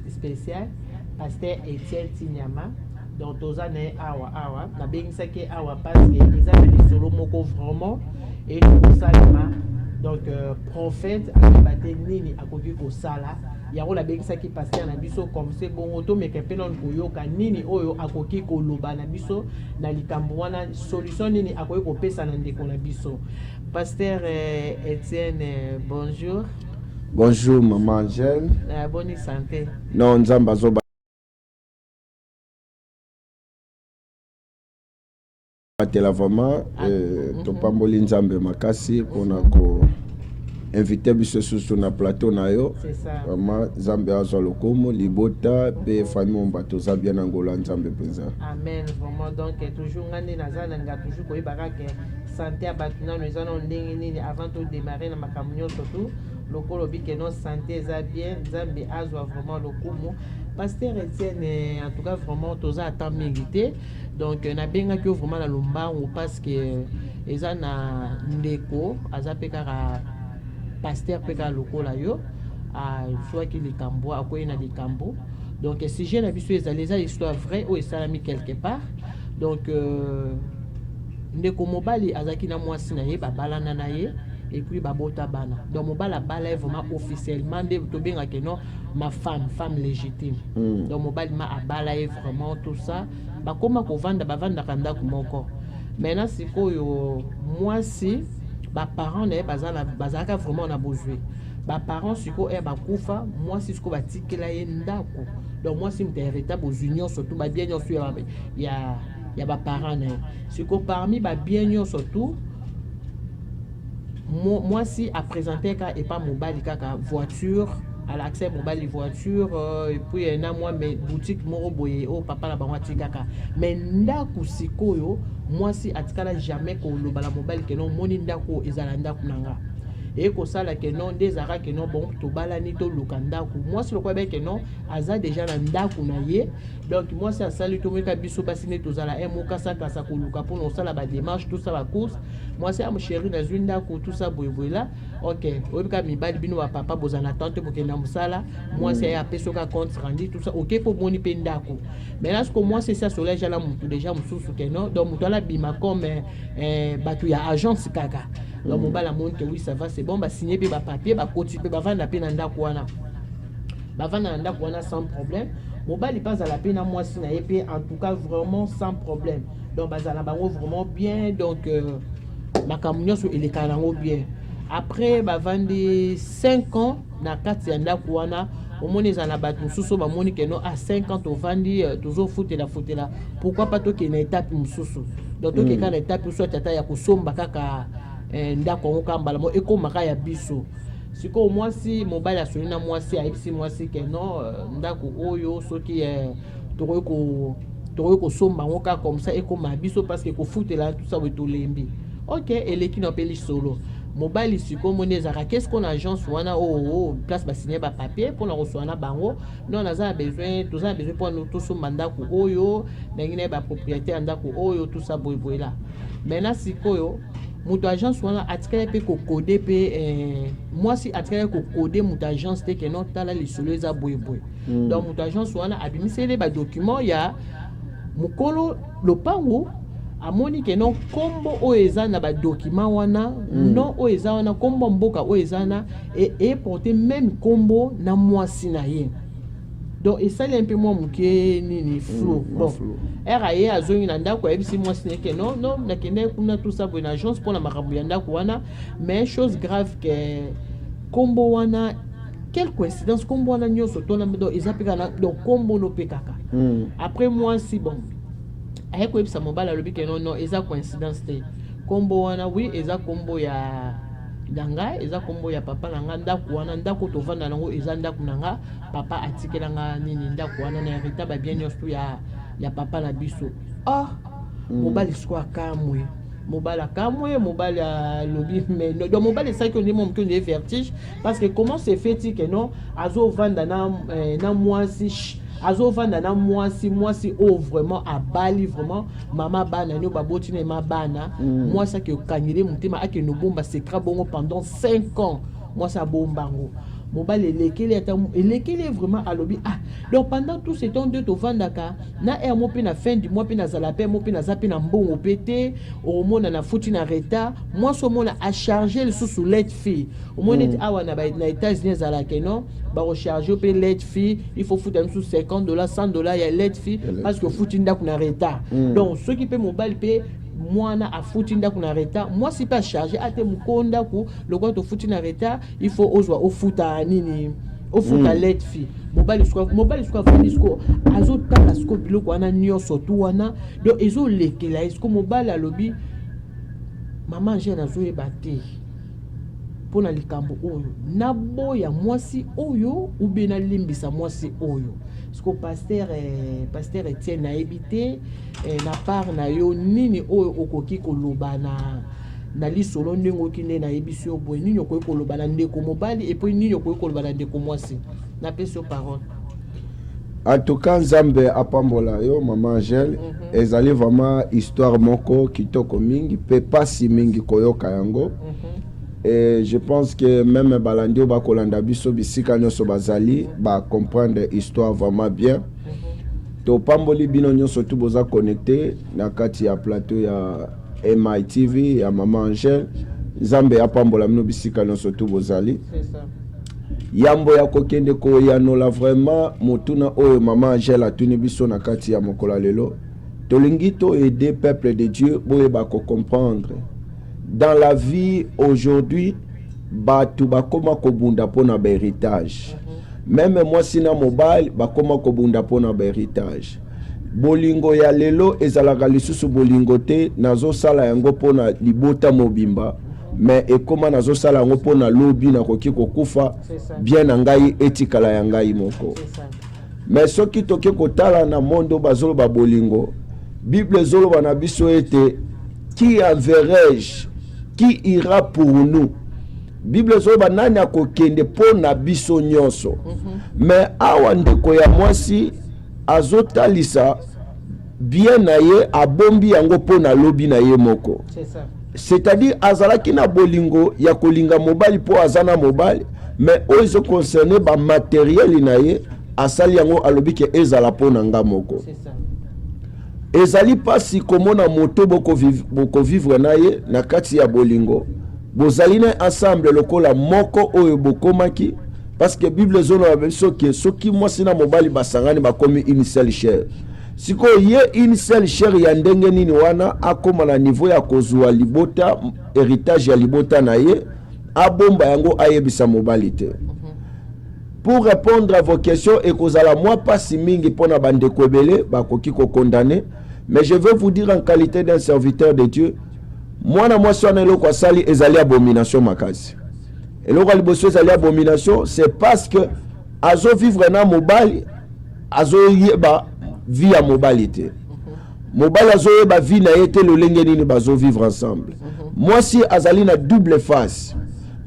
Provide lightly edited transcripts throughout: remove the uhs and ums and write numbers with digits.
Spécial pasteur Etienne Tinyama donc toza na awa na bengisaki awa parce que eza na lisolo moko vraiment et kosalama donc prophète akabate nini akoki kosala yango na bengisaki pasteur na biso comme c'est bongo tomeka mpe nano koyoka nini oyo akoki koloba na biso na likambo wana solution nini akoki kopesa na ndeko na biso. Pasteur Etienne, bonjour. Bonjour maman Angèle. Bonne santé. Non, nzamba zoba atela vraiment topamboli nzambe makasi pona ko inviter biso sur na plateau na yo. C'est ça. Vraiment nzambe azwa lokomo libota pe famille mbato za bien angola nzambe penza. Amen. Vraiment donc toujours ngane nazana nga toujours koyebaka ke santé abatuna no ezana ndenge nini avant de démarrer na makamyo surtout lokolo bike no santé eza bien nzambe azwa vraiment lokumu. Pasteur Etienne, en tout cas vraiment toza temps mérité donc na benga ki vraiment na lombango parce que eza na ndeko azape kaka pasteur peka lokola yo soit ki likambo akoye na likambo donc si je na biso ezali eza histoire vraie o esalami quelque part donc ndeko mobali azaki na mwasi na ye babalana na ye et puis babota bana donc mobala bala est vraiment officiellement de to benga que non ma femme légitime donc mobali ma abala est vraiment tout ça ba koma ko vanda bavanda kanda kumoko maintenant sikoyo mwasi ba parents ne bazaka vraiment na besoin ba parents siko e ba kufa mwasi siko batikela ye ndako donc mwasi mtereta bo union surtout ba bien nyonso ya ba parents ne siko parmi ba bien nyonso surtout moi si à présenter et pas mobile kaka voiture à l'accès mobile voiture et puis na moi mais boutique moro boye o papa la bango kaka mais ndaku sikoyo moi si atikala jamais ko lo bala mobile que non moni ndako ezala ndaku nanga et ko sala que non des ara que non bon to bala ni to lukandaku moi si le quoi que non aza déjà na ndaku na ye donc moi si asali to meka biso basine to zala e moka saka sa ko luka pour no sala ba démarche tout ça ba course moi si am chéri na ndaku tout ça boy là OK oyeka mibali bino ba papa bozana tante bokenda musala moi si a peso ka compte rendu tout ça OK pour boni pe ndaku mais là ce que moi c'est ça soleil jala mutu déjà mususu que non donc mutu la bima comme batu ya agence kaka donc mon bala monde que oui ça va c'est bon ba signer pe ba papier ba koti pe ba vanda pe na ndako wana ba vanda na ndako wana sans problème mon bali pas à la peine à moi si na pe en tout cas vraiment sans problème donc bazala bango vraiment bien donc ma camion sur les calango bien après ba vandi 5 ans na kati ya ndako wana au moins les anabatu susu ba moni que non à 5 ans to vandi toujours foutela pourquoi pas to que na étape mususu donc to que quand étape soit tata ya kusomba kaka ndako ngo mbala mo ekomaka ya biso siko moi si mobile asoni na moi si aibisi moi si que non ndako oyo soki toko ko somba ngo ka comme ça ekoma biso parce que ko foutela tout ça to lembi OK eleki no peli solo mobile siko monezaka qu'est-ce qu'on agence wana place ba signer ba papier pour na recevoir bango non naza besoin tout ça besoin pour nous tout somba ndako oyo ndengine ba propriétaire ndako oyo tout ça boy là maintenant sikoyo mutu agence wana atikala pe ko coder pe moi si atikala ko coder mutu agence te que non tala les solo za boy donc mutu agence wana abimisele ba document ya mukolo lopango amoni que non kombo oeza na ba document wana non oeza wana kombo mboka oezana et porter même kombo na mwasi na ye donc et ça un peu moins muké ni flou bon RAE azongi na ndako ebisi mwasi ne que non na kende kuna tout ça pour une agence pour la marabu ya ndako wana mais chose grave que kombo wana quelle coïncidence kombo wana nyoso tona do ezapika na donc kombo no pekaka après moi si bon ay ko ebisa mobala lobi que non eza coïncidence te kombo wana oui eza kombo ya danga eza kombo ya papa nanga ndako wana ndako to vanda nango eza ndako nanga papa atikela nga nini ndako wana na hérita ba bien nyonso ya papa na biso mobali siko akamwe mobile à kamwe, mobile à lobby, mais donc mobile est ça qu'on est mon vertige parce que comment c'est fait que non, azo vanda na moi si azo vanda na moi si oh vraiment à Bali vraiment maman bana no baboti na ma bana moi ça que kanyire mutema ake no bomba secret bongo pendant 5 ans moi ça bombango mobile est vraiment à lobby. Ah, donc pendant tout ce temps de to vandaka na er mo pe na fin du mois pe na zalape mo pe na zapi na mbongo pété au mona na futi na reta moi so mona a charger le sous let fille au mona awa na États-Unis zalake non ba recharger pe let fille il faut foutre sous $50 $100 ya let fille parce que futi nda kuna reta donc ceux qui peut mobile pe moi na a foutu ndaku na reta moi si pas chargé ate mukonda ku le quoi to foutu na reta il faut ozwa au futa nini au futa let fi mobile squad finisco azo tala sco biloko wana nyoso tu wana donc ezo lekela esko mobile a lobby maman j'ai na zo ebate pona likambo oyo na boya mwasi oyo ou bien na limbisa mwasi oyo sco pasteur Etienne na ebité na part na yo nini oyo okoki koloba na lisolo ndenge okinde na ebisi yo boy nini okoki koloba na ndeko mobali et puis nini okoki koloba na ndeko mwasi na pesi yo parole. En tout cas Nzambe apambola yo maman Angèle ezali vraiment histoire moko kitoko mingi pe pasi mingi koyoka yango. Et je pense que même Balandio ba kolanda biso bisika nyonso bazali ba comprendre histoire vraiment bien. To pamboli bino nyonso tu boza connecté na kati ya plateau ya MITV ya maman Angèle Nzambe apambola bino bisika nyonso tu bozali. C'est ça. Yambo ya kokende ko yanola vraiment motuna oyo maman Angèle atuni biso na kati ya mokola lelo. Tolingi to aider peuple de Dieu boye ba ko comprendre. Dans la vie aujourd'hui, batu bakoma kobunda pona ba héritage. Même moi sina mobile bakoma kobunda pona ba héritage. Bolingo ya lelo ezalaka lisusu bolingo te nazo sala yango pona libota mobimba. Mais ekoma nazo sala yango pona lobi na koki kokufa bien na ngai etikala ya ngai moko. Mais soki toke kotala na mondo bazolo ba bolingo, Bible zolo bana biso ete qui enverrai-je? Qui ira pour nous? Bible zolo banani akokende pona biso nyonso. Mais awa ndeko ya mwasi azotalisa bien na ye abombi yango pona lobi na ye moko. C'est ça. C'est-à-dire azalaki na bolingo ya kolinga mobali po azana mobali mais ozo concerné ba matériel na ye asali yango alobi ke ezala pona nga moko. C'est ça. Ezali pasi komona moto boko vivre na ye na kati ya bolingo bozali na ensemble lokola moko oyo bokomaki parce que Bible zona abeso ke soki mwasi na mobali basangani bakomi une seule chair. Siko ye une seule chair ya ndenge nini wana akoma na niveau ya kozwa libota héritage ya libota na ye abomba yango ayebisa mobali te. Pour répondre à vos questions et kozala moi pas si mingi pona bandeko ebele bakoki ko condamner. Mais je veux vous dire en qualité d'un serviteur de Dieu, moi na moi sona eloko asali ezali abomination makasi. Eloko liboso ezali abomination, c'est parce que azo vivre na mobali, azo yeba vie ya mobali te. Mobali azo yeba vie na yete lolenge nini bazo vivre ensemble. Moi si azali na double face.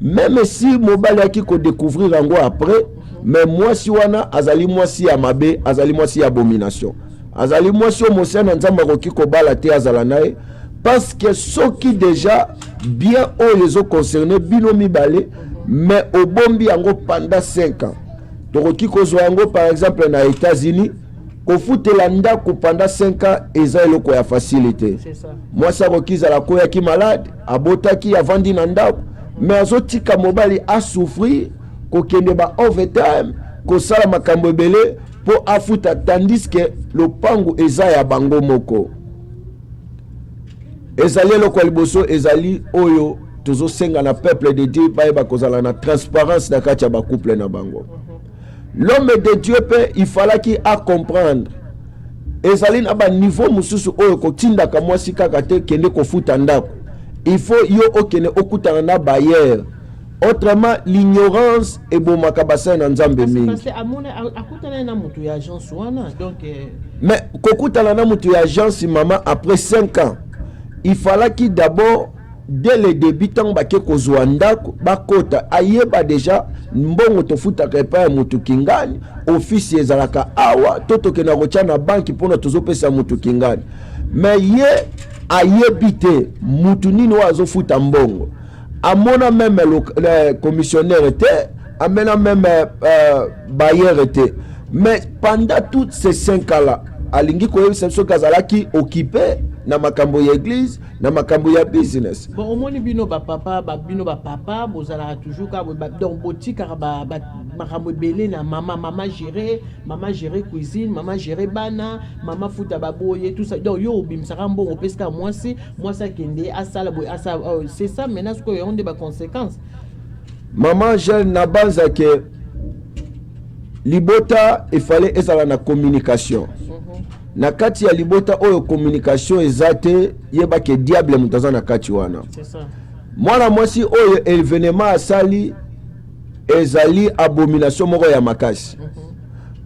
Même si mobali aki ko découvrir yango après, mais moi si wana azali moi si ya mabe, azali moi si ya abomination. Azali mwasi o mosana nzamba koki ko bala te azala nae parce que ceux qui déjà bien o les ont concernés bino mibale mais au bombi yango pendant 5 ans. Tokoki kozwa yango par exemple na États-Unis ko futela ndako pendant 5 ans eza eloko ya facilité. C'est ça. Mwasi akokiza la koya ki malade abotaki avandi na ndako mais azotika mobali a souffrir ko kende ba overtime ko sala makambo ebele po afuta tandis que le pango eza ya bango moko. Ezali loko liboso ezali oyo tozo senga na peuple de Dieu ba kozala na transparence na kati ya ba couple na bango. L'homme de Dieu peut il fallait qu'il a comprendre. Ezali na ba niveau mususu oyo kotinda ka mwasi kaka te kende ko futa ndako. Il faut yo okene okutana na bailleur. Autrement, l'ignorance est bon makabasa na nzambe mingi. Parce que amone akutana na mutu ya agence wana donc mais kokutana na mutu ya agence maman après 5 ans. il fallait qu'il d'abord dès le début tant bake kozwa ndako bakota ayeba déjà mbongo tofutaka epai ya mutu kingani office ezalaka awa totokenda kotia na banki mpona tozopesa mutu kingani mais ye ayebi te mutu nini oyo azofuta mbongo amona même le commissionnaire te amena même bailleur te mais pendant toutes ces 5 ans là alingi koyebisa biso kazalaki occupé na makambo ya église na makambo ya business. Bon omoni bino ba papa bozala toujours ka donc botika ba makambo belé na maman gérer cuisine, maman gérer bana, maman futa baboye tout ça. Donc yo obimsaka mbongo peska mwasi kende asala boy asa c'est ça maintenant ce qu'on a des conséquences. Maman jeune na banza ke libota il fallait ezala na communication. Na kati ya libota oyo communication ezate yeba ke diable mutaza na kati wana. C'est ça. Mwana mwasi oyo événement asali ezali abomination moko ya makasi.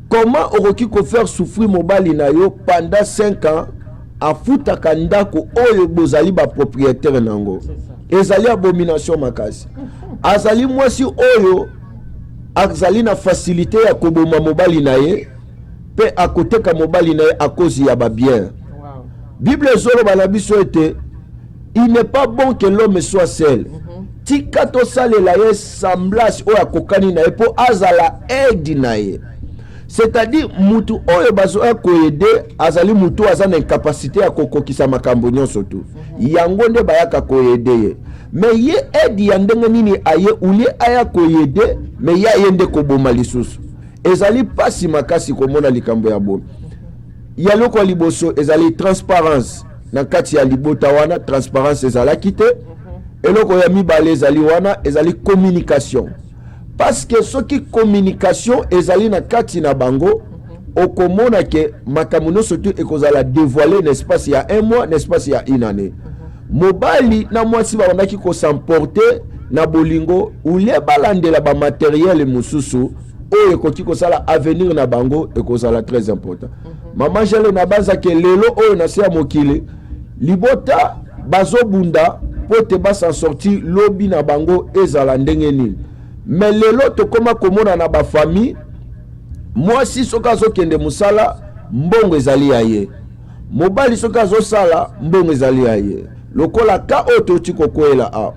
Comment okoki ko faire souffrir mobali na yo pendant 5 ans afuta kandako oyo bozali ba propriétaire nango. Ezali abomination makasi. Azali mwasi oyo azali na facilité ya koboma mobali na ye. Pe akoteka mobali na à cause ya ba bien. Wow. Bible zolo balabiso ete il n'est pas bon que l'homme soit seul. Tika to sale la ye semblance o akokani na ye po azala aide na ye. C'est-à-dire mutu oyo bazo ko aider azali mutu azana incapacité ya kokokisa makambo nyonso tu. Yango nde bayaka ko aider ye. Mais ye aide ya ndenge nini aye uli aya ko aider mais ya yende ko boma lisusu. Ezali pasi makasi komona likambo ya bomi. Yaloko liboso ezali transparence na kati ya libota wana transparence ezalaki te. Eloko ya mibale ezali wana ezali communication. Parce que soki communication ezali na kati na bango okomona ke makambo nyonso tu ekozala dévoiler l'espace ya 1 mois l'espace ya 1 année. Mobali na mwasi babandaki ko s'emporter na bolingo ulie balandela ba matériel mususu oyo ekoki kosala avenir na bango ekozala très important. Maman jele na baza ke lelo oyo na sia mokili libota bazobunda pote basa sorti lobi na bango ezala ndenge nini. Mais lelo tokoma komona na ba famille mwasi soka zokende musala mbongo ezali ya ye. Mobali soka zosala mbongo ezali ya ye. Lokola ka oto tiko koela a.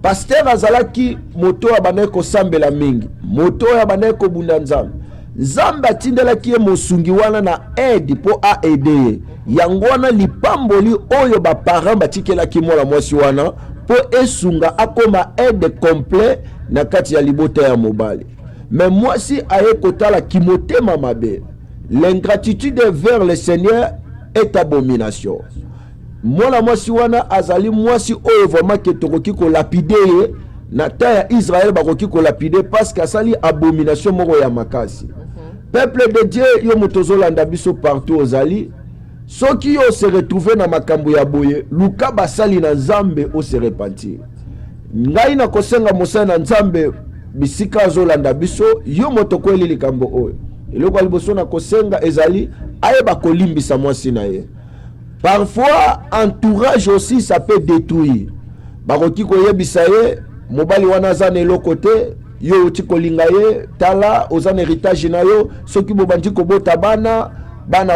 Pasteur azalaki moto ya banaye kosambela mingi moto ya banaye kobunda nzambe nzambe atindelaki ye mosungi wana na aide po a aider yango wana lipamboli oyo baparent batikelaki mwana mwasi wana po esunga akoma aide complet na kati ya libota ya mobali. Mais mwasi aye kotala kimotema mabe. L'ingratitude vers le Seigneur est abomination. Mwana mwasi wana azali mwasi oyo vraiment ke tokoki ko lapider na ta ya Israël bakoki ko lapider parce que asali abomination moko ya makasi. Peuple de Dieu yo motozolanda biso partout ozali soki yo se retrouver na makambo ya boye luka basali na nzambe o se repentir. Ngai na kosenga mosala na nzambe bisika azolanda biso yo motoko eli likambo oyo. Eloko liboso na kosenga ezali ayeba kolimbisa mwasi na ye. Parfois, entourage aussi, ça peut détruire. Baroki koyebisa ye, mobali wana zane lo côté, yo tiko lingaye, tala, ozane héritage na yo, soki bobandi kobota bana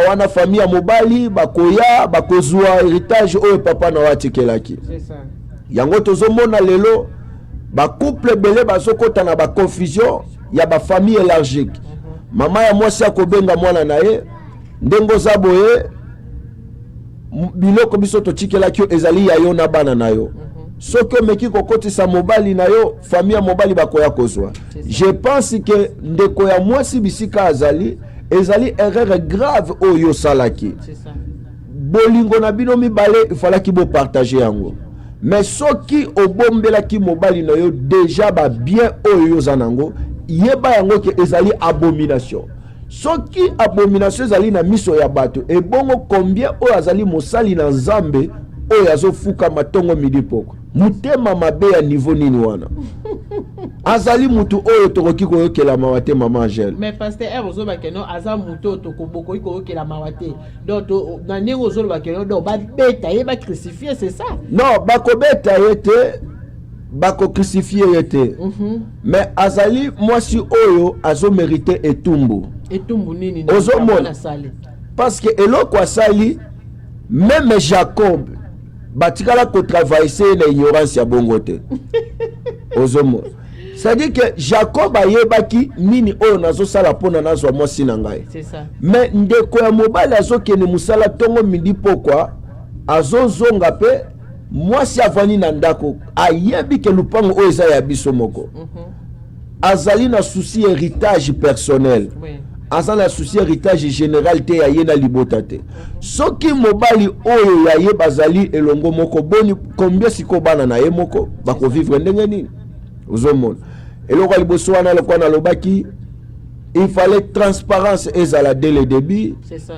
wana famille mobali, bakoya, bakozua héritage oyo papa na watikelaki. C'est ça. Yango tozomona lelo, ba couple belé bazokota na ba confusion, ya ba famille élargique. Mama ya mwasi akobenga mwana na ye, ndengo zaboye, biloko biso totikelaki ezali ya yo na bana na yo. Soki meki kokotisa mobali na yo famille mobali bakoya kozwa. Je pense que ndeko ya mwasi bisika azali ezali erreur grave oyo salaki. C'est ça. Bolingo na bino mibale ifalaki bo partager yango. Mais soki obombelaki mobali na yo déjà ba bien oyo zanango yeba yango ke ezali abomination. Soki abomination ezali na miso ya bato e bongo combien oyo azali mosali na nzambe oyo azofuka matongo midi poko mutema mabe ya niveau nini wana. azali mutu oyo tokoki koyokela mawa te mama Angèle. Mais pasteur ozoba keno aza mutu tokoboko koyokela mawa te. Donc na ndenge ozoba keno donc ba beta ye ba crucifier, c'est ça? Non, bakobeta ye te, bako crucifier ye te. Mais azali mwasi oyo azo mériter etumbu. Etumbu nini na sali? Parce que eloko asali même Jacob batikala ko travailler na ignorance ya bongo te. Ozomo. C'est-à-dire que Jacob ayebaki nini oyo nazo sala pona nazwa mwasi na ngai. C'est ça. Mais ndeko ya mobali azokende musala tongo midi pokwa azozonga pe mwasi avani na ndako ayebi ke lupango oyo eza ya biso moko. Azali na souci héritage personnel. Oui. Azali na souci héritage général te ya ye na libota te. Soki mobali oyo ya ye bazali elongo moko boni combien siko bana na ye moko bako vivre ndenge nini? Ozomona. Eloko liboso wana lokwa na lobaki il fallait transparence ezala dès le début. C'est ça.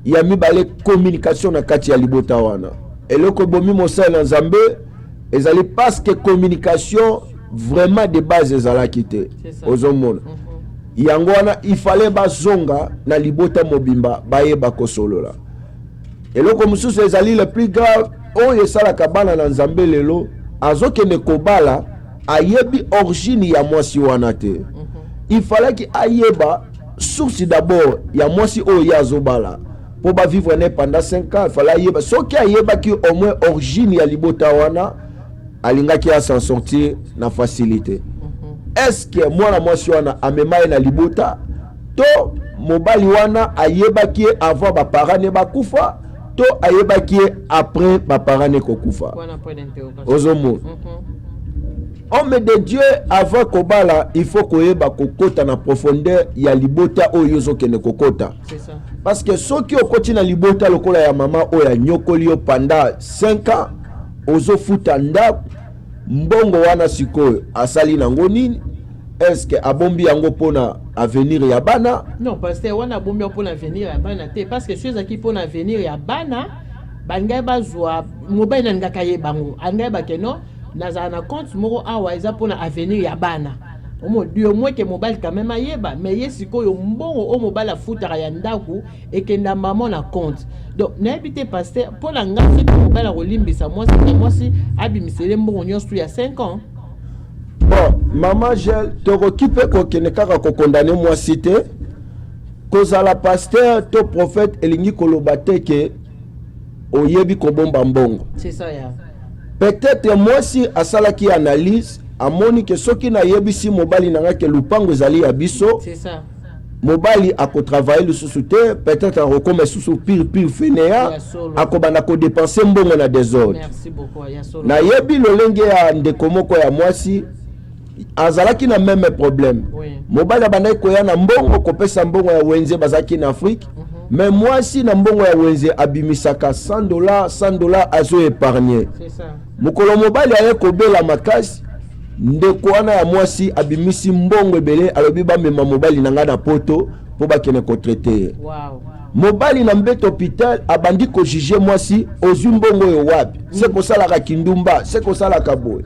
Il y a mis balé communication na kati ya libota wana. Eloko bomi mosala na Nzambe ezali parce que communication vraiment de base ezala kité. Ozomona. Yango wana il fallait bazonga na libota mobimba baye bakosolola. Eloko mususu ezali le plus grave oyo esala kabana na Nzambe lelo azokende kobala ayebi origine ya mwasi wana te. Il fallait que ayeba source d'abord ya mwasi oyo ya zobala pour ba vivre ne pendant 5 ans. Il fallait ayeba soki ayeba ki au moins origine ya libota wana alinga ki a s'en sortir na facilité. Est-ce que mwana mwasi wana amemaye na libota to mobali wana ayeba ki avant ba parents ne bakufa to ayeba ki après ba parents ne kokufa. Ozomo. Homme de Dieu avant kobala il faut koyeba kokota na profondeur ya libota oyo zokene kokota. C'est ça. Parce que soki okoti na libota lokola ya mama oyo nyokoli yo pendant 5 ans ozo futa ndako mbongo wana sikoyo asali nango nini? Est-ce que abombi yango pona avenir ya bana? Non, pasteur wana bombi pona avenir ya bana te parce que ceux qui pona avenir ya bana bangai bazwa mobile na ngaka ye bango angai bakeno nazana na compte moko awa eza pona avenir ya bana. Omo dio moi que mobile quand même ayeba mais yesikoyo mbongo o mobile afutaka ya ndaku ekenda maman na compte. Donc n'habite pasteur pour la ngasi mobile a kolimbisa moi si abimisele mbongo nyonso ya 5 ans. Bon, maman Angèle tokokipe kokene kaka ko condamner moi cité kozala pasteur to prophète elingi koloba te ke oyebi ko bomba mbongo. C'est ça ya. Peut-être moi si asala ki analyse amoni ke soki na yebisi mobali nanga ke lupango ezali ya biso. C'est ça. Mobali ako travailler le sous-souté peut-être en recommet sous pire fainéant akobana ko dépenser mbongo na désordre. Merci beaucoup ya solo. Na yebi lolenge ya ndeko moko ya mwasi azalaki na même problème. Oui. Mobali abandai koya na mbongo kopesa mbongo ya wenze bazaki na Afrique. Mais mwasi na mbongo ya wenze abimisaka $100 azo épargner. C'est ça. Mukolo mobali aye kobela makasi ndeko wana ya mwasi abimisi mbongo ebele alobi bamema mobali nanga na poto po bakene ko traiter. Wow. Mobali na mbete hôpital abandi ko juger mwasi ozwi mbongo yo wapi? C'est ko sala ka kindumba, c'est ko sala ka boy.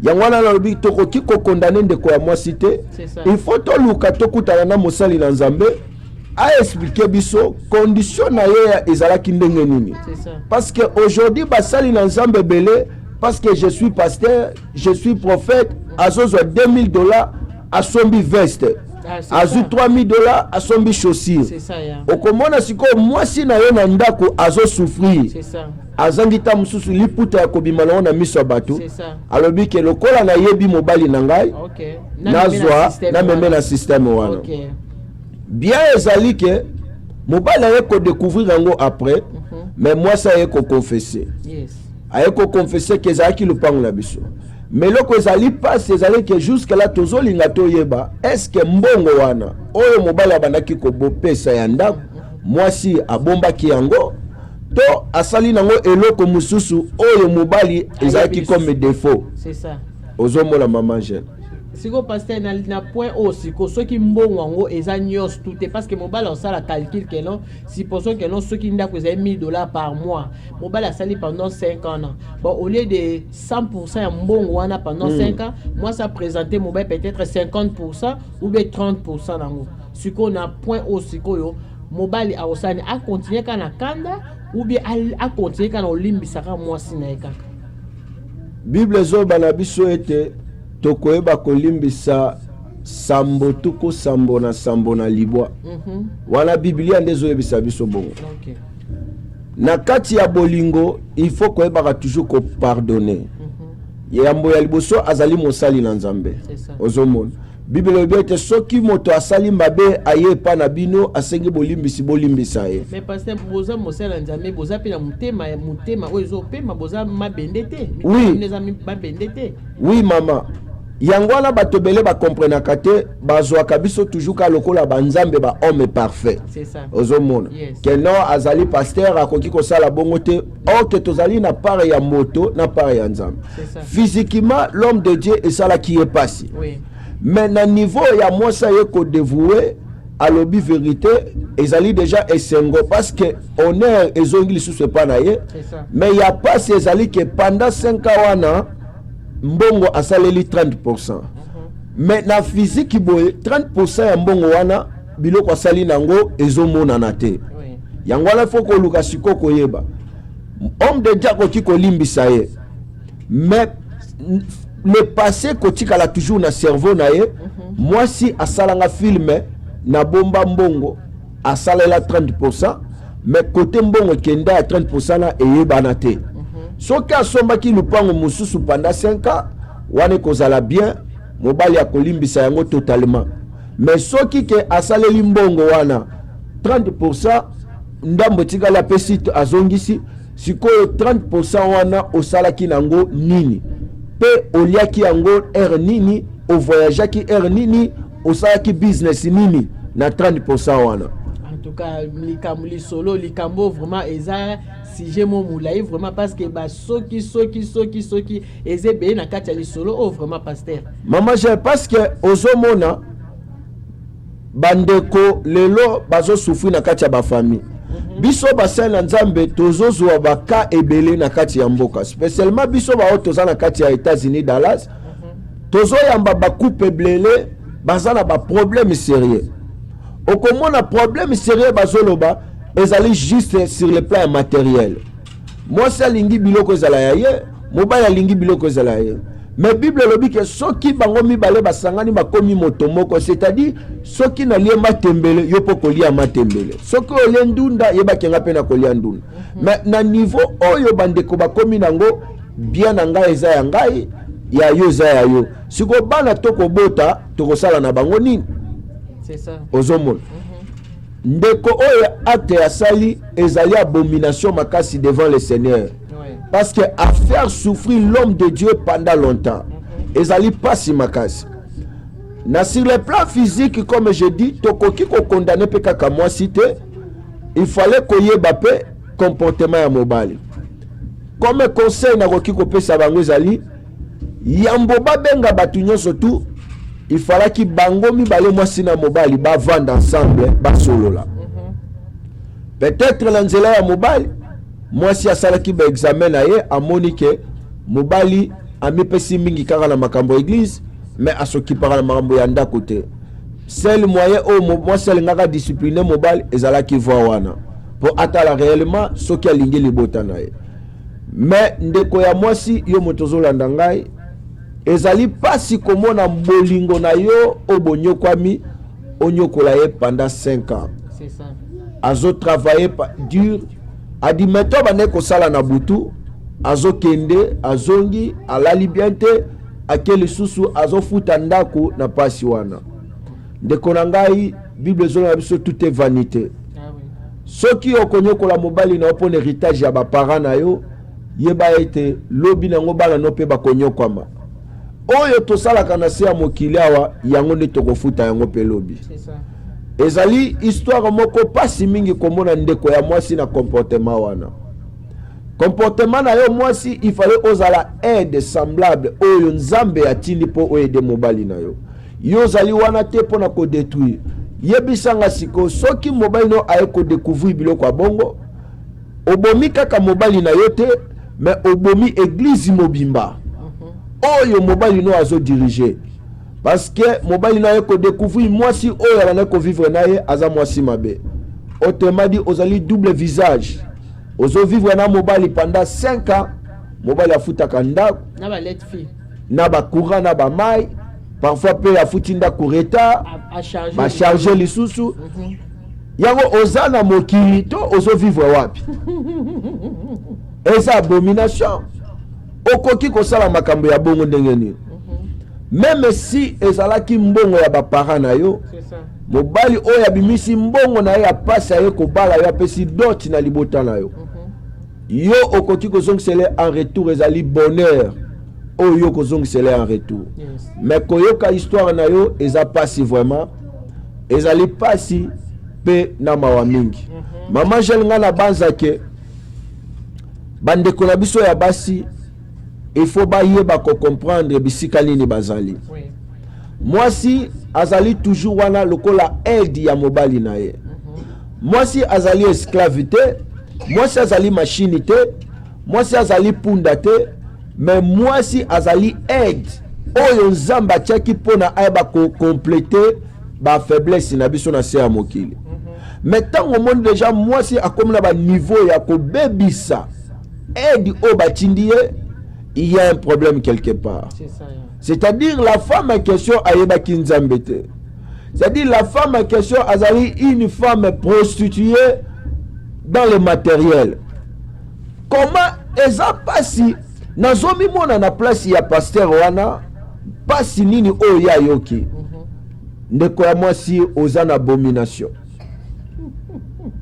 Yangwana lobi tokoki ko condamner ndeko ya mwasi te. Il faut to luka to kutana na mosali na Nzambe a expliquer biso condition na ye ya ezalaki ndenge nini. C'est ça. Parce que aujourd'hui basali na Nzambe belé parce que je suis pasteur, je suis prophète, azozo $2000 asombi veste. Azu $3000 asombi chaussures. C'est ça ya. Okomona siko mwasi na yo na ndako azo souffrir. C'est ça. Azangita mususu liputa ya kobima na miso bato. C'est ça. Alobi ke lokola na yebi mobali na ngai. OK. Nazwa na meme na système wana. OK. Bien ezali ke mobali aye ko découvrir yango après. Mais moi ça aye ko confesser. Yes. Aye ko confesser ke ezalaki lupango na biso. Mais loko ezali passe ezali ke jusqu'à là tozolinga toyeba est-ce que mbongo wana oyo mobali abandaki ko bopesa ya ndako mwasi abombaki yango to asali nango eloko mususu oyo mobali ezalaki comme défaut. C'est ça. Ozomona maman Angèle. siko pasteur na point aussi ko soki mbongo wango eza nyos tout parce que mobile on sala calcul que non supposons que non soki ndako eza $1000 par mois mobile a sali pendant 5 ans bon au lieu de 100% ya mbongo wana pendant 5 ans moi ça présenter mobile peut-être 50% ou bien 30% nango siko na point aussi ko yo mobile a osani a continuer kana kanda ou bien a continuer kana olimbisaka mwasi na ekaka Bible zo bana biso ete tokoyeba kolimbisa sambo tuko sambo na libwa wana Biblia ndezo yebisa biso bongo na kati ya bolingo il faut koyeba toujours ko pardonner yambo ya liboso azali mosali na Nzambe ozomona Bible yebete soki moto asali mabe aye pa na bino asengi bolimbisa ye mais pasteur boza mosala Nzambe boza pe na mutema ozo pema boza mabendete oui mama yangwana batobele ba comprenaka te bazwaka biso toujours ka lokola banzambe ba homme parfait c'est ça ozomona que non azali pasteur akoki ko sala bongo te que tozali na part ya moto na part ya Nzambe physiquement l'homme de Dieu esala qui est passé mais na niveau ya mwasa ye ko dévouer à l'obi vérité ezali déjà esengo parce que honneur ezongi lisusu pa na ye mais il y a pas ezali que pendant 5 ans wana mbongo asaleli 30% mais na physique boye 30% ya mbongo wana biloko asali nango ezomona na te yango wana faut ko luka siko koyeba homme de Dieu ko ki limbisa ye mais le passé kotika la toujours na cerveau na ye moi si asalanga film na bomba mbongo asalela 30% mais côté mbongo kenda ya 30% na eyebana te soki asombaki lupango mususu pendant 5 ans wane kozala bien mobali ya kolimbisa yango totalement mais soki ke asaleli mbongo wana 30% ndambo tikala pesite azongisi sikoyo 30% wana osalaki nango nini pe oliaki yango air nini o voyageaki air nini osalaki business nini na 30% wana en tout cas likamuli solo likambo vraiment eza sujet mo moulai vraiment parce que ba soki ezebe na kati ya lisolo o vraiment pasteur maman je parce que ozomona bandeko lelo bazo souffrir na kati ya ba famille biso basala Nzambe tozozwa baka ebele na kati ya mboka spécialement biso ba otoza na kati ya États-Unis Dallas tozoyamba ba couple blele bazana ba problème sérieux okomona problème sérieux bazoloba ezali juste sur le plan matériel moi ça lingi biloko ezala yaye mobaya lingi biloko ezala yaye mais Bible lobi ke soki bango mibale basangani bakomi moto moko c'est-à-dire soki na lié matembele yo po kolia matembele soki ole ndunda yeba kenga pe na kolia ndunda mais na niveau oyo bandeko bakomi nango bien na ngai eza ya ngai ya yo eza ya yo siko bana toko bota toko sala na bango nini c'est ça ozomona ndeko oyo acte asali ezali abomination makasi devant le Seigneur parce que à faire souffrir l'homme de Dieu pendant longtemps ezali pas si makasi na sur le plan physique comme je dis tokoki ko condamner pe kaka moi cité il fallait koyeba pe comportement ya mobali comme conseil na koki ko pesa bango ezali yambo babenga batu nyonso tout il fallait ki bango mibale mwasi na mobali ba vendre ensemble ba solola peut-être la nzela ya mobali mwasi asalaki ba examen na ye amoni ke mobali amipesi mingi kaka na makambo église mais asokipaka na makambo ya ndako te seul moyen o mwasi alingaka discipliner mobali ezalaki voix wana po atala réellement soki alingi libota na ye mais ndeko ya mwasi yo moto zolanda ngai ezali pasi komona bolingo na yo obonyokwami onyokola ye pendant 5 ans c'est ça azo travailler dur adi meto bane ko sala na butu azo kende azongi alali bien te akeli susu azo futa ndako na pasi wana ndeko na ngai Bible zona biso tout est vanité soki okonyokola mobali na opone héritage ya ba parents na yo yeba ete lobi nango bana no pe bakonyokwama oyo tosalaka na se ya mokili awa yango nde tokofuta yango pe lobi c'est ça ezali histoire moko pasi mingi komona ndeko ya mwasi na comportement wana comportement na yo mwasi il fallait ozala aide semblable oyo nzambe atindi po oyede mobali na yo. Yo zali wana te pona ko détruire. Yebisanga siko soki mobali no aye ko découvrir biloko bongo obomi kaka mobali na yo te mais obomi église mobimba oyo mobali no azo diriger parce que mobali na ye ko découvrir mwasi oyo ala ko vivre na ye aza mwasi mabe. Autrement dit ozali double visage. Ozo vivre na mobali pendant 5 ans mobali afutaka ndako na ba let fille na ba courant na ba mai parfois pe afuti ndako retard ba charger lisusu yango oza na mokili to ozo vivre wapi eza abomination okoki kosala makambo ya bongo ndenge nini même si ezalaki mbongo ya baparent na yo mobali oyo abimisi mbongo na ye apasi aye kobala yo apesi doti na libota na yo yo okoki kozongisele en retour ezali bonheur oyo kozongisele en retour mais koyoka histoire na yo eza pasi vraiment ezali pasi pe na mawa mingi mama jel nga na banzake bandeko na biso ya basi il faut bayeba ko comprendre bisika nini bazali mwasi azali toujours wana lokola aide ya mobali na ye mwasi azali esclave te mwasi azali machine te mwasi azali punda te mais mwasi azali aide oyo nzambe atiaki mpona ayeba kokomplete bafaiblesse na biso na se ya mokili mais ntango omoni deja mwasi akomi na baniveau ya kobebisa aide oyo batindi ye il y a un problème quelque part. C'est-à-dire la femme en question ayebaki nzambe te. C'est-à-dire la femme en question azali une femme prostituée dans le matériel. Comment eza pasi nazomi mona na place ya pasteur wana pasi nini oyo ya yoki ndeko ya mwasi oza na abomination.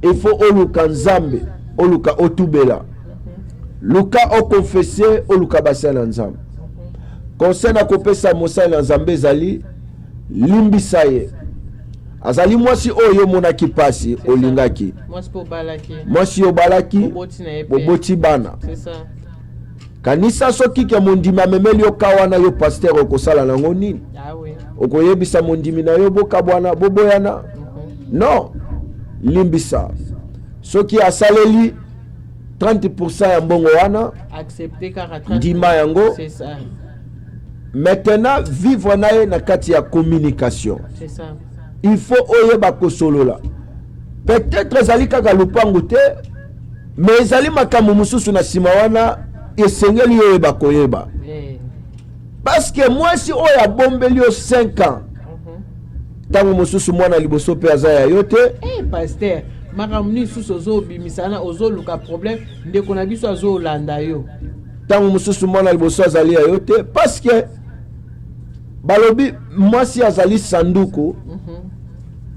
Il faut oluka nzambe oluka otubela luka o confesser oluka basala nzambe conseil na kopesa mosala nzambe ezali limbisa ye azali mwasi oyo monaki pasi olingaki mwasi obalaki boboti bana kanisa soki ke mondimi amemeli yo kawana yo pasteur okosala nango nini okoyebisa mondimi na yo bokabwana boboyana non limbisa soki asaleli 30% ya mbongo wana ndima yango maintenant vivre naye na kati ya communication il faut oyeba kosolola peut-être ezali kaka lupangu te mais ezali makambo mosusu na nsima wana esengeli oyeba koyeba parce que mwasi oyo abombeli yo 5 ans ntango mosusu mwana liboso mpe aza ya yo te pasteur makamuni susu ozobimisana ozoluka problème ndeko na biso azolanda yo ntango mosusu mwana liboso azali ya yo te parce que balobi mwasi azali sanduku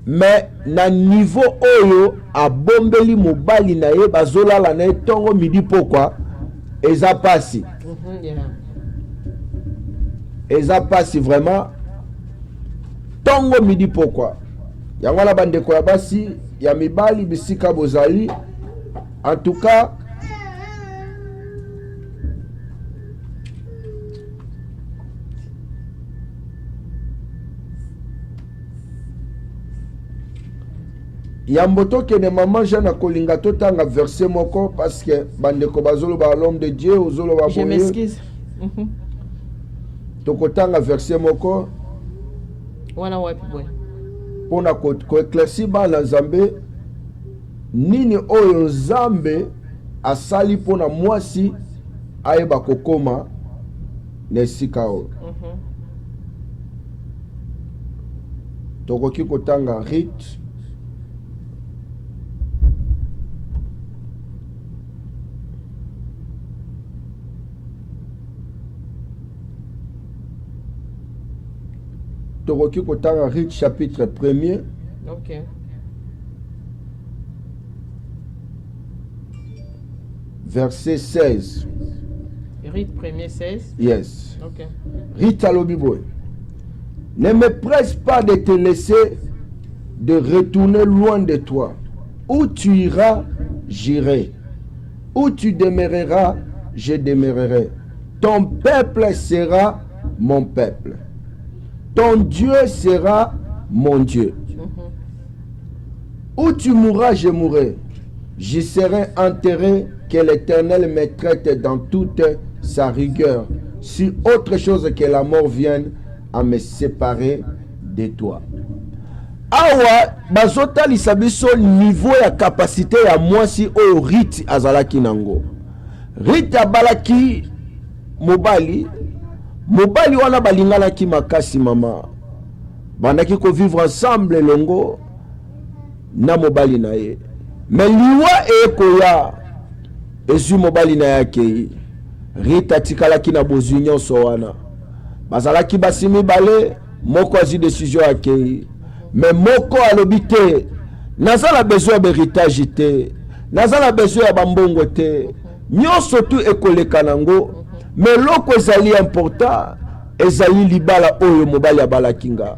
mais na niveau oyo abombeli mobali na ye bazolala na ye ntongo midi pokwa eza pasi eza pasi vraiment ntongo midi pokwa yango wana bandeko ya basi ya mibali bisika bozali en tout cas yambo tokende mama jeune akolinga totanga verset moko parce que bandeko bazoloba l'homme de Dieu ozoloba je m'excuse tokotanga verset moko wana wapi boy pona ko éclaircir bana nzambe nini oyo nzambe asali pona mwasi ayeba kokoma na esika oyo tokoki kotanga rite tokoki kotanga Rite chapitre 1er. Ok. Verset 16. Rite 1er 16. Yes. Ok. Rite alobi boy. Ne me presse pas de te laisser, de retourner loin de toi. Où tu iras, j'irai. Où tu demeureras, je demeurerai. Ton peuple sera mon peuple. Ton Dieu sera mon Dieu. Où tu mourras, je mourrai. J'y serai enterré, que l'Éternel me traite dans toute sa rigueur. Si autre chose que la mort vienne à me séparer de toi. Awa, bazotalisa biso niveau ya capacité ya mwasi oyo Rite azalaki nango. Rite abalaki mobali wana balinganaki makasi mama. Bandaki ko vivre ensemble longo na mobali na ye. Mais liwa ekoya ezu mobali na yake. Rite atikalaki na bozwi nyonso wana. Bazalaki basimi bale moko azi décision yake. Mais moko alobi te nazala besoin d'héritage te, nazala besoin ya bambongo te, nyonso tu ekoleka nango. Mais loko ezali important ezali libala oyo mobali abalaki nga.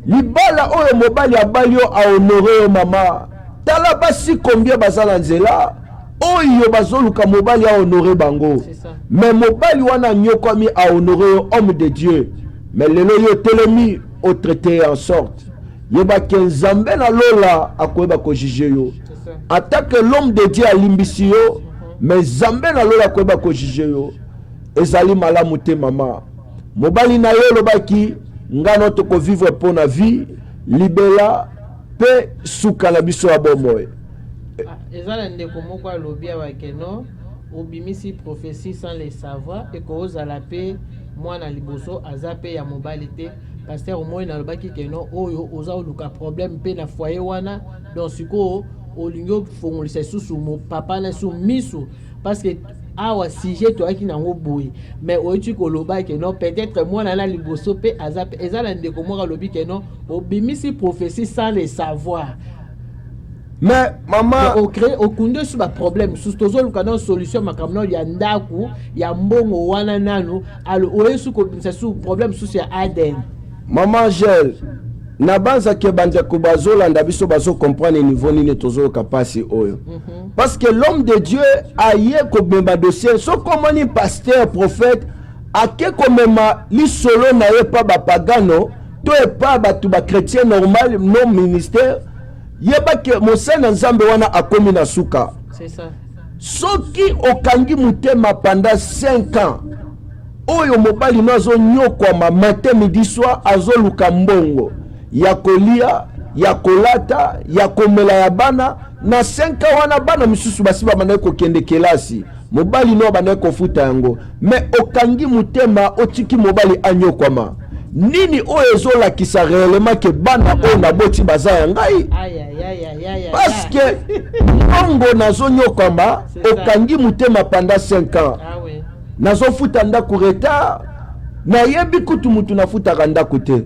Libala oyo mobali abali yo a honore yo mama. Tala basi combien bazala nzela oyo bazoluka mobali a honore bango. Mais mobali wana nyokwami a honore yo homme de Dieu. Mais lelo yo telemi au traité en sorte yeba ke nzambe na lola akoyeba ko juger yo. Attaque l'homme de Dieu alimbisi yo, mais nzambe na lola akoyeba ko juger yo. Ezali malamu te mama. Mobali na yo lobaki ngano to ko vivre pour na vie libela pe suka na biso ya bomoy. Ezala ndeko moko alobi awakeno obimisi prophétie sans les savoir et ko ozala pe mwana liboso azape ya mobali te. Pasteur moi na lobaki keno oyo oza oluka problème pe na foyer wana donc siko olingo fongolisa susu mo papa na su misu parce que awa sujet to aki nango boye mais oiti ko lobaki keno peut-être moi na liboso pe azape ezala ndeko moko lobi keno obimisi prophétie sans les savoir. Mais maman au créer au kunde sur ba problème sous tozo lukana solution makamno ya ndaku ya mbongo wana nanu alo oyesu ko bisa su problème sous ya Aden. Maman Gel, nabanza ke bande ko bazolanda biso bazo comprendre niveau nini tozo kapasi oyo. Parce que l'homme de Dieu aye ko bemba dossier so komoni pasteur prophète ake ko mema li solo na ye pa ba pagano to e pa batu ba chrétien normal non ministère yeba ke mosana nzambe wana akomi na suka. C'est ça. Soki okangi mutema pendant 5 ans oyo mobali nazo nyokwama matin midi soir azoluka mbongo ya kolia ya kolata ya komela ya bana na 5 ans wana bana misusu basiba bana ko kende kelasi mobali no bana ko futa yango mais okangi mutema otiki mobali anyokwama nini oyo ezolakisa réellement ke bana oyo na boti baza ya ngai parce que mbongo nazo nyokwama okangi mutema pendant 5 ans. Nazo futa ndaku retard na yebi kutu mutu na futa ndaku te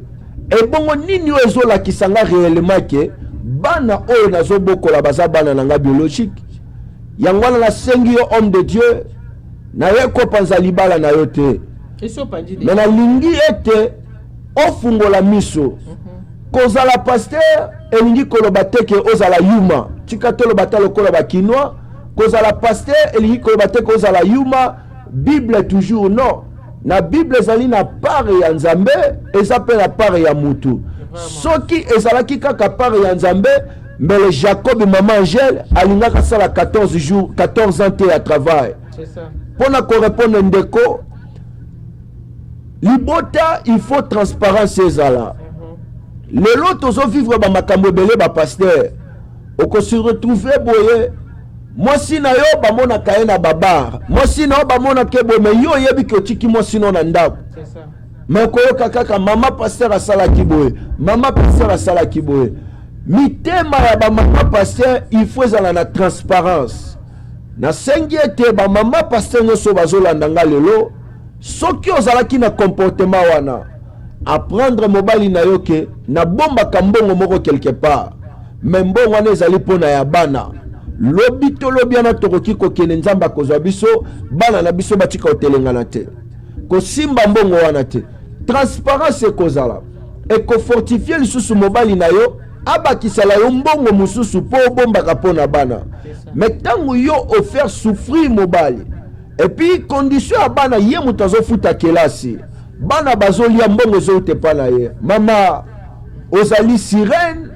e bongo nini ozo la kisanga réellement ke bana oyo nazo bokola baza bana nanga biologique yangwana na sengi yo homme de Dieu na ye ko panza libala na yo te mais na lingi ete ofungola miso kozala pasteur elingi koloba te ke ozala yuma tika te loba ta lokola ba kinois kozala pasteur elingi koloba te ke ozala yuma. Bible toujours non. Na Bible ezali na part ya nzambe ezape na part ya mutu. Soki ezalaki kaka part ya nzambe mais Jacob maman Angèle alingaka sala 14 jours 14 ans à travail. C'est ça. Pour na ko répondre ndeko libota il faut transparence ezala. Lelo tozo vivre ba makambo belé ba pasteur. Oko se retrouver boye moi si na yo bamona kaye na babar moi si na yo bamona kebo me yo yebi ke otiki moi sino na ndako. C'est ça. Mais koyoka kaka mama pasteur asala kiboye mama pasteur asala kiboye mitema ya ba mama pasteur il faut ezala na transparence na sengi ete ba mama pasteur nyonso bazolanda nga lelo soki ozalaki na comportement wana apprendre mobali na yo ke na bomba kambongo moko quelque part mais mbongo wana ezali pona ya bana lobi to lobi ana tokoki kokende nzamba kozwa biso bana na biso batika otelengana te ko simba mbongo wana te transparence kozala e ko fortifier lisusu mobali na yo abakisala yo mbongo mususu po bombaka pona bana mais tango yo offert souffrir mobali et puis condition ya bana ye moto azofuta kelasi bana bazolia mbongo ezoute pa na ye mama ozali sirène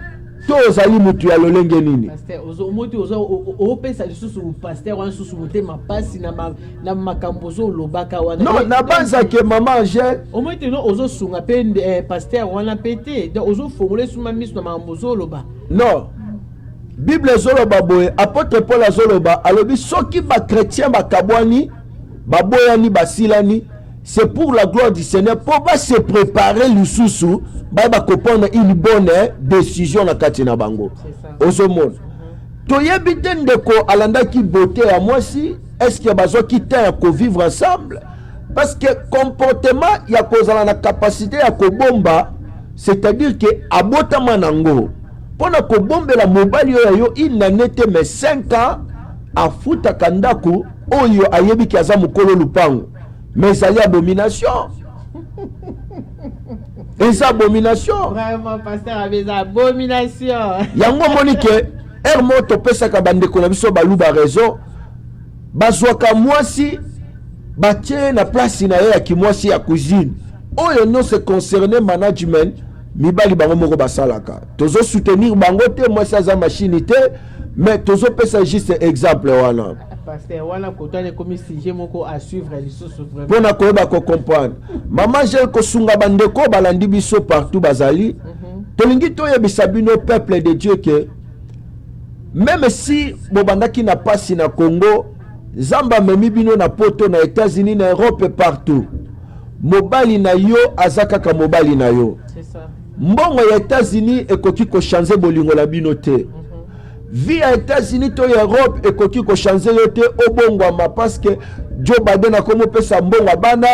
to ozali mutu ya lolenge nini pasteur opesa lisusu pasteur wana susu motema pasi na makambo ozolobaka wana non nabanzake mama Angèle omoi no ozosunga mpe pasteur wana mpe te donc ozofongola esuma miso na makambo ozoloba non bible ezoloba boye apôtre Paul azoloba alobi soki bakretien bakabwani baboyani basilani c'est pour la gloire du Seigneur pour se préparer lisusu ba comprendre une bonne décision na kati na bango ozomona toyebi te ndeko alandaki beauté ya mwasi est-ce que bazoki te ya vivre ensemble parce que comportement ya kozala na capacité ya kobomba c'est-à-dire que abotama nango pona kobombela mobali oyo il n'en était mais 5 ans afutaka ndako oyo ayebi ki aza mokolo lupango mais ça y a abomination. Et ça abomination. Vraiment, pasteur avait abomination. Yango monike ermo to pesa ka bandeko na biso baluba raison. Bazwaka mwasi batie na place na ye ya kimwasi ya cuisine. Oyo no se concerner management mibali bango moko basalaka. Tozo soutenir bango te mwasi za machine te mais tozo pesa juste exemple wana. Pasteur wana kotane komi sujet moko à suivre lisusu vraiment. Pona koyeba ko comprendre. Maman j'ai ko sunga bandeko balandi biso partout bazali. Tolingi toyebisa bino peuple de Dieu que même si bobandaki na pasi na Congo, Zamba memi bino na poto na États-Unis na Europe partout. Mobali na yo azaka ka mobali na yo. C'est ça. Mbongo ya États-Unis ekoki ko changer bolingo la bino te. Vie à États-Unis to Europe ekoki ko changer yo te obongwama parce que Joe Biden a komo pesa mbongo bana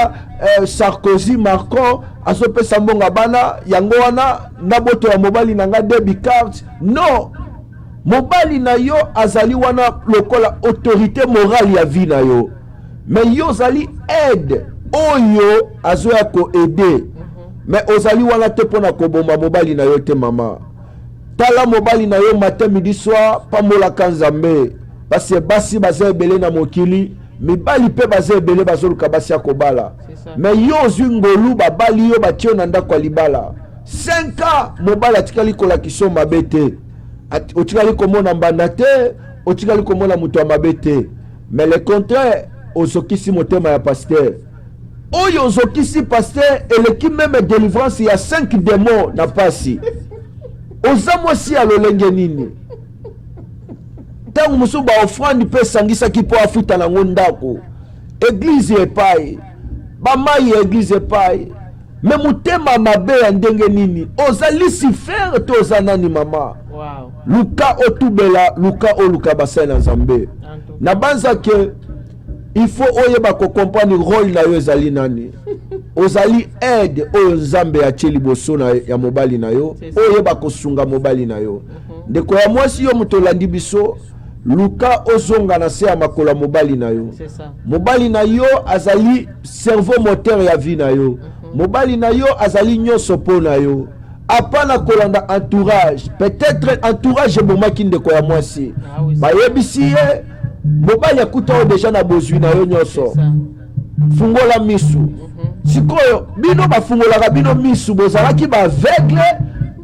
Sarkozy Macron aso pesa mbongo bana yango wana na boto ya mobali na nga debit card non mobali na yo azali wana lokola autorité morale ya vie na yo mais yo zali aide oyo azo ya ko aider mais ozali wana te pona ko bomba mobali na yo te mama tala mobali na yo matin midi soir pamola kanzambe parce que basi baza ebele na mokili mibali pe baza ebele bazoluka basi ya kobala mais yo ozwi ngolu babali yo batio na ndako ya libala 5 ans mobali atikali kolakisa mabe te otikali komona mbanda te otikali komona moto ya mabe te mais le contraire ozokisi motema ya pasteur oyo ozokisi pasteur eleki meme délivrance ya 5 démons na pasi oza mwasi ya lolenge nini tangu mosusu baofrande mpe esangisaki mpo afuta nango ndako eglize epai bamai ya eglize epai me motema mabe ya ndenge nini oza Lucifer to oza nani mama Wow. luka otubela luka oluka basali na nzambe na banza ke il faut oyeba comprendre rôle na yo ezali nani ozali aide oyo nzambe atie liboso ya mobali na yo oyeba kosunga mobali na yo ndeko ya mwasi yo moto olandi biso luka ozonga na se ya makolo ya mobali na yo mobali na yo azali cerveau moteur ya vie na yo mobali na yo azali nyonso mpo na yo apana kolanda entourage peut-être entourage ebomaki ndeko ya mwasi bayebisi ye mobali akuta oyo deja na bozwi na yo nyonso fungola misu sikoyo bino bafungolaka bino misu bozalaki baaveugle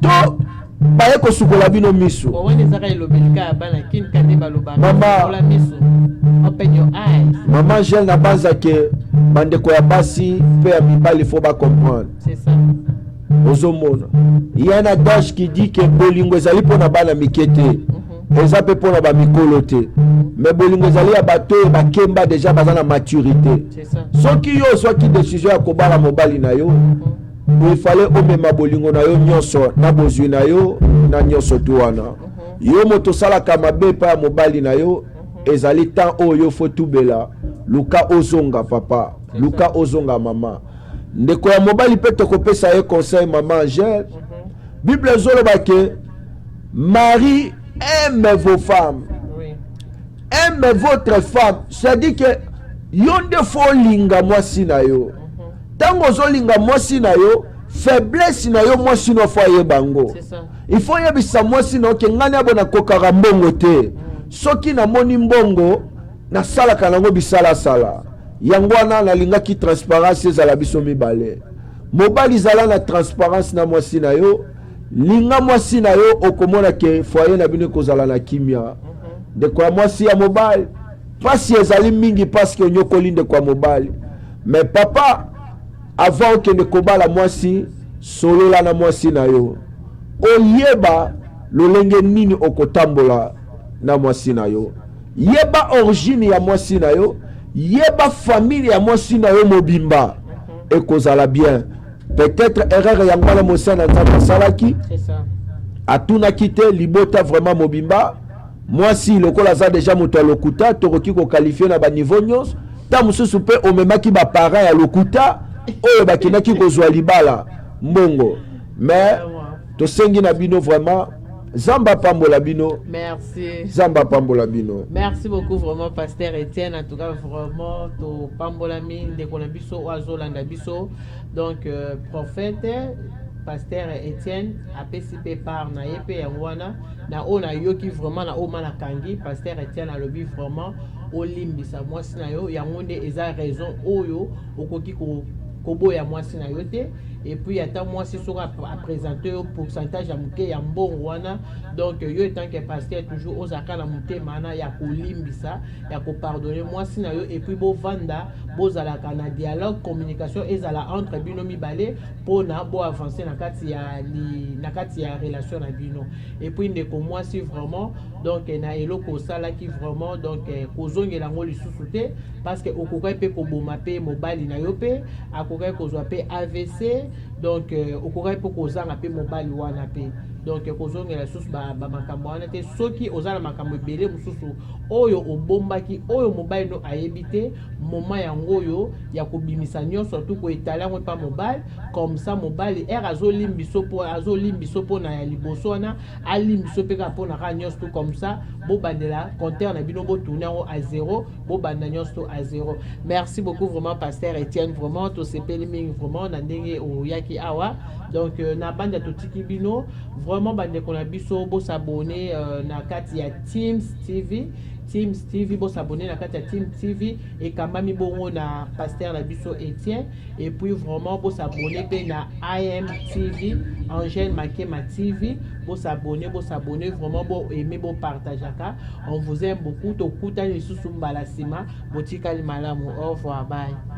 to baye kosukola bino misu mama gel na banza ke bandeko ya basi mpe ya mibali fo bacomprendre ozomona ya na dash qui dit que bolingo ezali mpona bana mike te eza mpe mpona bamikolo te mais bolingo ezali ya bato oyo bakemba deja baza na maturité soki yo ozwaki décision ya kobala mobali na yo il fallait omema bolingo na yo nyonso na bozwi na yo na nyonso tu wana yo moto osalaka mabe epai ya mobali na yo ezali temps oyo fo tubela luka ozonga papa luka ozonga mama ndeko ya mobali mpe tokopesa ye conseil mama Angèle bible ezoloba ke Marie aime vos femmes aime votre femme c'est-à-dire que yo nde fo linga mwasi na yo tango ozolinga mwasi na yo faiblesse na yo mwasi no fo ayeba ngo il faut yebisa mwasi na yo ke ngani abona kokaka mbongo te soki namoni mbongo nasalaka nango bisalasala yango wana nalingaki transparence ezala biso mibale mobali zala na transparence na mwasi na yo linga mwasi na yo okomona ke foyer na bino kozala na kimia ndeko ya mwasi ya mobali pasi ezali mingi parce que onyokoli ndeko ya mobali mais papa avant okende kobala mwasi solola na mwasi na yo oyeba lolenge nini okotambola na mwasi na yo yeba origine ya mwasi na yo yeba famille ya mwasi na yo mobimba ekozala bien peut-être erreur yango wana mosana nzambe asalaki atunaki te libota vraiment mobimba mwasi lokola aza deja moto ya lokuta tokoki kokalifie na baniveau nyonso ta mosusu mpe omemaki baparent ya lokuta oyo bakendaki kozwa libala mbongo mais tosengi na bino vraiment Zamba pambola bino. Merci. Zamba pambola bino. Merci beaucoup vraiment Pasteur Etienne. En tout cas vraiment to pambola mine de konabiso oazolanda biso. Donc prophète Pasteur Etienne a PCP par na yepe ya wana na ona yoki vraiment na o mana kangi Pasteur Etienne a lobi vraiment o limbisa mwasi na yo yango nde eza raison oyo okoki ko koboya mwasi na yo te et puis ata mwasi soka a présenter au pourcentage ya muke ya mbongo wana donc yo étant que pasteur toujours ozaka na mutema na ya kolimbisa ya ko pardonner mwasi na yo et puis bo vanda bozalaka na dialogue communication ezala entre bino mibale pona bo avancer na kati ya relation na bino et puis ndeko mwasi vraiment donc na eloko sala ki vraiment donc kozongela ngo lisusu te parce que okoka pe ko boma pe mobali na yo pe akoka kozwa pe AVC donc okoka pe kozanga pe mobali wana pe donc kozongela lisusu ba makambo wana te soki ozala makambo ebele mususu oyo obombaki oyo mobali no ayebite moment yango oyo ya kobimisa nyonso surtout ko etalango pa mobali comme ça mobali azolimbiso po na ya liboso wana alimbiso pe ka po na ka nyonso tout comme ça bo bandela compteur na bino bo tourner à zéro bo banda nyonso à zéro. Merci beaucoup vraiment Pasteur Etienne vraiment to sepeli mingi vraiment na ndenge o yaki awa donc na banda to tiki bino vraiment bande ko na biso bo s'abonner na kati ya Teams TV bo s'abonner na kati ya Team TV et kamami bongo na Pasteur na biso Etienne et puis vraiment bo s'abonner pe na IM TV Angèle Makema TV bo s'abonner vraiment bo aimer bo partager ka on vous aime beaucoup to kutani susu mbala sima botika malamu au revoir bye.